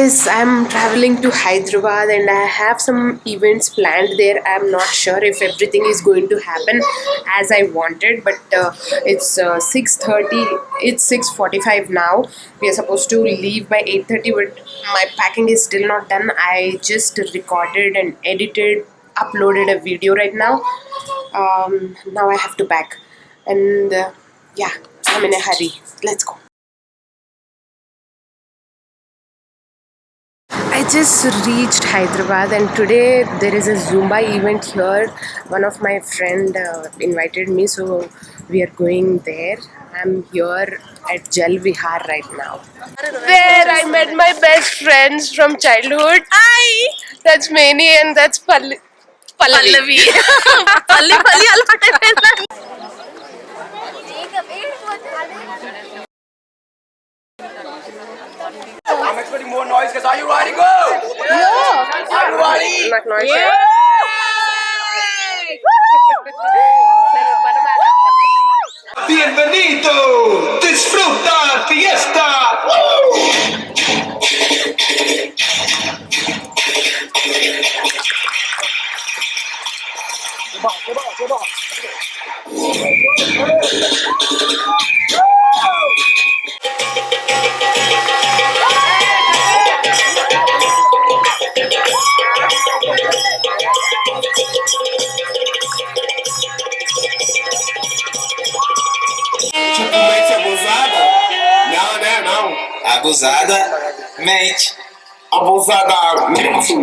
guys, I'm traveling to Hyderabad and I have some events planned there. I'm not sure if everything is going to happen as I wanted, but it's 6:30. It's 6:45 now. We are supposed to leave by 8:30, but my packing is still not done. I just recorded and edited, uploaded a video right now. Now I have to pack, and yeah, I'm in a hurry. Let's go. I just reached Hyderabad and today there is a Zumba event here. One of my friend invited me, so we are going there. I'm here at Jal Vihar right now. There I met my best friends from childhood. Hi! That's Mani and that's Pallavi. Pallavi. Palli I'm expecting more noise guys. Are you ready? Go! Yeah! Are you ready? Not noise. Yeah! Bienvenido! Disfruta fiesta! Abusada, mente. Abusada, mente.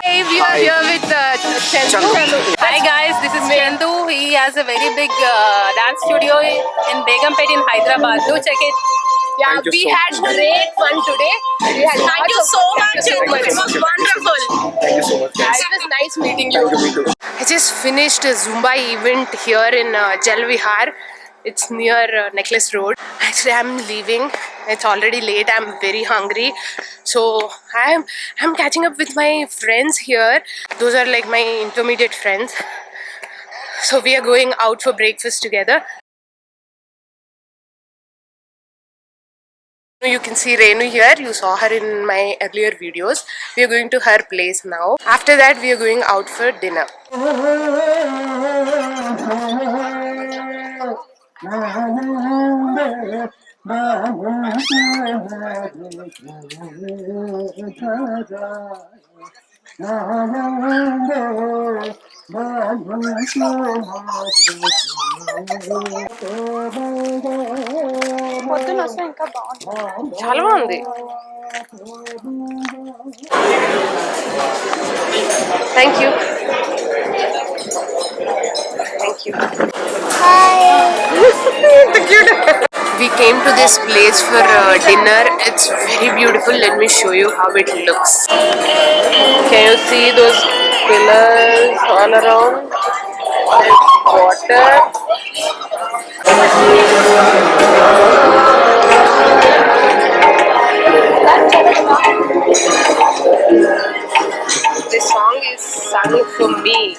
Hey, we are here with Chandu. Hi guys, this is Chandu. He has a very big dance studio in Begumpet in Hyderabad. Do check it. Yeah, we had great fun today. We had Thank you so much, Chandu. It was wonderful. Thank you so much. It was nice meeting you. I just finished a Zumba event here in Jal Vihar. It's near Necklace Road. Actually, I'm leaving. It's already late. I'm very hungry. So I'm catching up with my friends here. Those are like my intermediate friends. So we are going out for breakfast together. You can see Renu here. You saw her in my earlier videos. We are going to her place now. After that, we are going out for dinner. చాలా బాగుంది. Thank you. Thank you. Hi. Cute. We came to this place for dinner. It's very beautiful. Let me show you how it looks. Can you see those pillars all around? There's water. This song is sung for me.